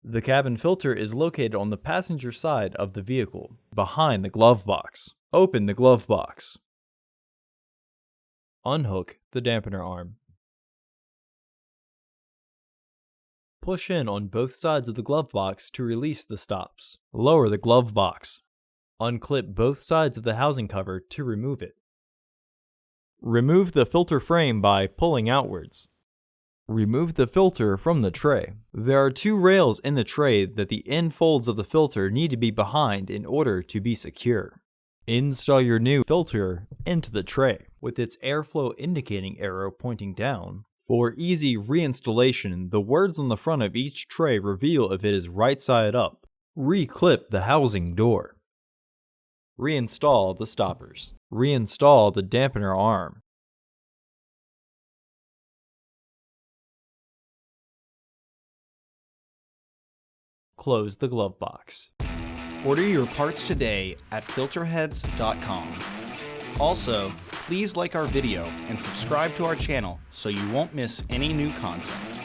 The cabin filter is located on the passenger side of the vehicle, behind the glove box. Open the glove box. Unhook the dampener arm. Push in on both sides of the glove box to release the stops. Lower the glove box. Unclip both sides of the housing cover to remove it. Remove the filter frame by pulling outwards. Remove the filter from the tray. There are two rails in the tray that the end folds of the filter need to be behind in order to be secure. Install your new filter into the tray with its airflow indicating arrow pointing down. For easy reinstallation, the words on the front of each tray reveal if it is right side up. Reclip the housing door. Reinstall the stoppers. Reinstall the dampener arm. Close the glove box. Order your parts today at filterheads.com. Also, please like our video and subscribe to our channel so you won't miss any new content.